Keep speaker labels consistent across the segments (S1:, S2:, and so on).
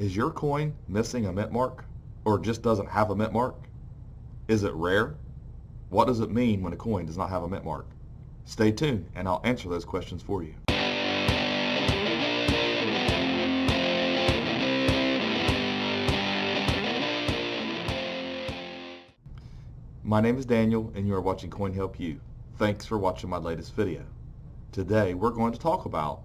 S1: Is your coin missing a mint mark or just doesn't have a mint mark? Is it rare? What does it mean when a coin does not have a mint mark? Stay tuned and I'll answer those questions for you. My name is Daniel and you are watching Coin Help You. Thanks for watching my latest video. Today we're going to talk about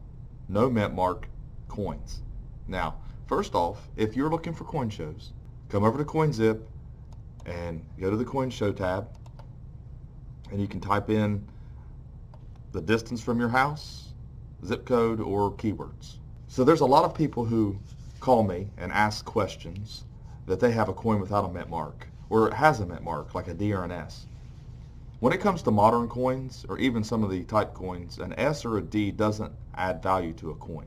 S1: no mint mark coins. Now, first off, if you're looking for coin shows, come over to CoinZip and go to the coin show tab and you can type in the distance from your house, zip code, or keywords. So there's a lot of people who call me and ask questions that they have a coin without a mint mark or it has a mint mark like a D or an S. When it comes to modern coins or even some of the type coins, an S or a D doesn't add value to a coin.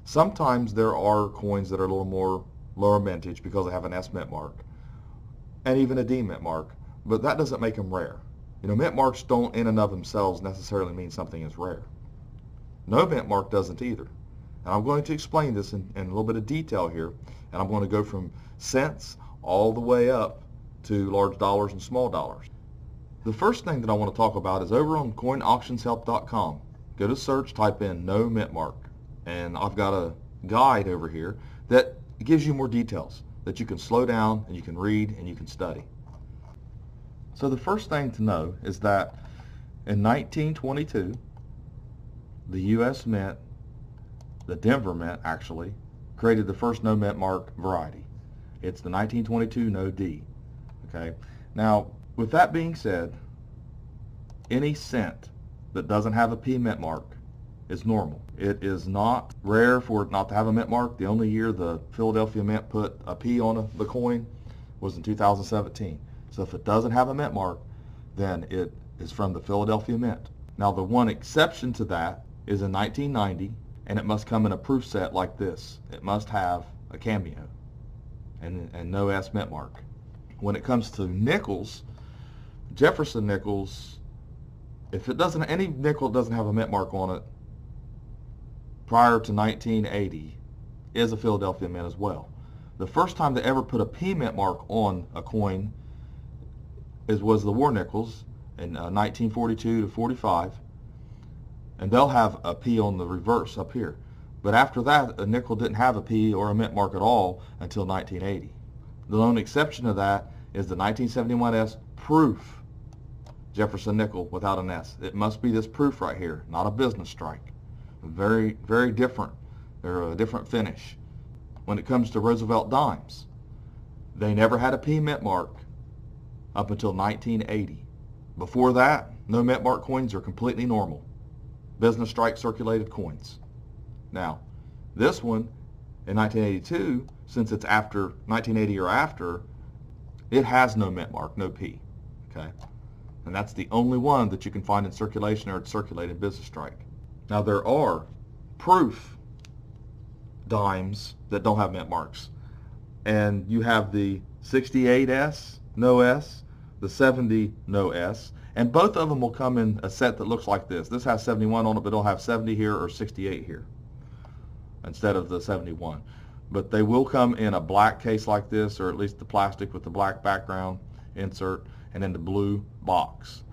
S1: Sometimes there are coins that are a little more lower mintage because they have an S mint mark and even a D mint mark, but that doesn't make them rare. You know, mint marks don't in and of themselves necessarily mean something is rare. No mint mark doesn't either. And I'm going to explain this in a little bit of detail here, and I'm going to go from cents all the way up to large dollars and small dollars. The first thing that I want to talk about is over on coinauctionshelp.com. Go to search, type in no mint mark, and I've got a guide over here that gives you more details that you can slow down and you can read and you can study. So the first thing to know is that in 1922, the U.S. Mint, the Denver Mint actually, created the first no mint mark variety. It's the 1922 no D. Okay. Now, with that being said, any cent that doesn't have a P mint mark is normal. It is not rare for it not to have a mint mark. The only year the Philadelphia Mint put a P on the coin was in 2017. So if it doesn't have a mint mark, then it is from the Philadelphia Mint. Now the one exception to that is in 1990, and it must come in a proof set like this. It must have a cameo and no S mint mark. When it comes to nickels, Jefferson Nickels, if it doesn't, any nickel doesn't have a mint mark on it prior to 1980 is a Philadelphia Mint as well. The first time they ever put a P mint mark on a coin was the war nickels in 1942 to 45, and they'll have a P on the reverse up here. But after that, a nickel didn't have a P or a mint mark at all until 1980. The lone exception to that is the 1971 S proof Jefferson nickel without an S. It must be this proof right here, not a business strike. Very, very different. They're a different finish. When it comes to Roosevelt Dimes, they never had a P mint mark up until 1980. Before that, no mint mark coins are completely normal. Business strike circulated coins. Now, this one in 1982, since it's after 1980 or after, it has no mint mark, no P. Okay? And that's the only one that you can find in circulation or circulated business strike. Now there are proof dimes that don't have mint marks. And you have the 68S, no S, the 70, no S, and both of them will come in a set that looks like this. This has 71 on it, but it'll have 70 here or 68 here instead of the 71. But they will come in a black case like this, or at least the plastic with the black background insert, and then the blue box.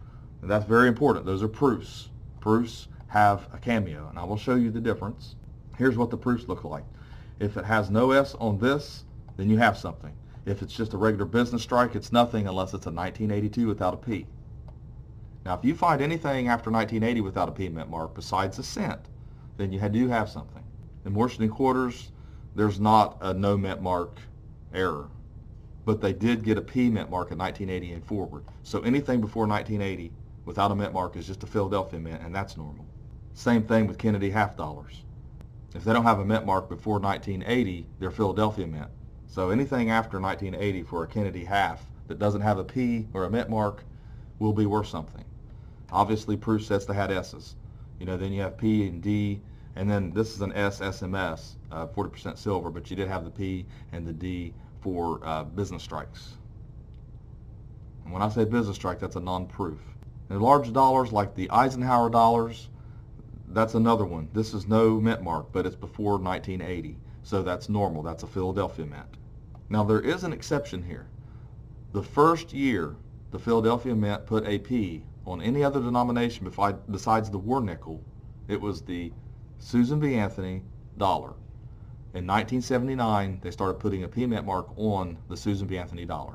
S1: And that's very important. Those are proofs. Proofs have a cameo, and I will show you the difference. Here's what the proofs look like. If it has no S on this, then you have something. If it's just a regular business strike, it's nothing unless it's a 1982 without a P. Now, if you find anything after 1980 without a P mint mark besides a cent, then you do have something. In Washington quarters, there's not a no mint mark error, but they did get a P mint mark in 1980 and forward. So anything before 1980 without a mint mark is just a Philadelphia Mint, and that's normal. Same thing with Kennedy half dollars. If they don't have a mint mark before 1980, they're Philadelphia Mint. So anything after 1980 for a Kennedy half that doesn't have a P or a mint mark will be worth something. Obviously, proof sets that had S's. You know, then you have P and D, and then this is an S SMS, 40% silver, but you did have the P and the D for business strikes. And when I say business strike, that's a non-proof. And large dollars like the Eisenhower dollars, that's another one. This is no mint mark, but it's before 1980. So that's normal. That's a Philadelphia Mint. Now there is an exception here. The first year the Philadelphia Mint put a P on any other denomination besides the war nickel, it was the Susan B. Anthony dollar. In 1979, they started putting a P mint mark on the Susan B. Anthony dollar.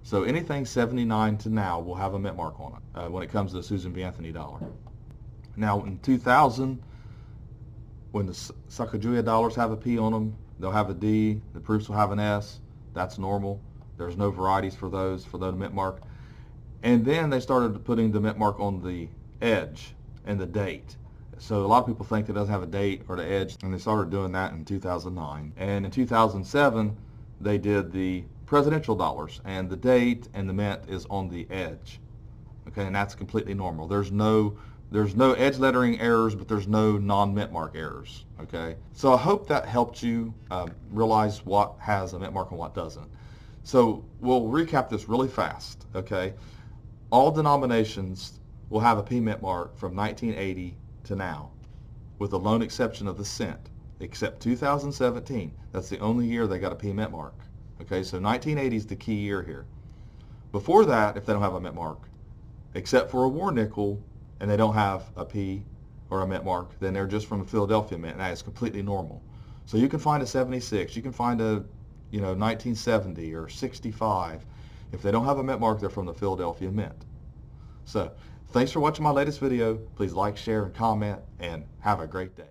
S1: So anything 79 to now will have a mint mark on it when it comes to the Susan B. Anthony dollar. Now in 2000, when the Sacagawea dollars have a P on them, they'll have a D, the proofs will have an S. That's normal. There's no varieties for those, for the mint mark. And then they started putting the mint mark on the edge and the date. So a lot of people think it doesn't have a date or the edge, and they started doing that in 2009. And in 2007, they did the presidential dollars, and the date and the mint is on the edge. Okay, and that's completely normal. There's no edge lettering errors, but there's no non-mint mark errors. Okay, so I hope that helped you realize what has a mint mark and what doesn't. So we'll recap this really fast. Okay, all denominations will have a P mint mark from 1980 to now, with the lone exception of the cent, except 2017. That's the only year they got a P mint mark. Okay, so 1980 is the key year here. Before that, if they don't have a mint mark, except for a war nickel, and they don't have a P or a mint mark, then they're just from a Philadelphia Mint, and that is completely normal. So you can find a 76, you can find a 1970 or 65. If they don't have a mint mark, they're from the Philadelphia Mint. So thanks for watching my latest video. Please like, share, and comment, and have a great day.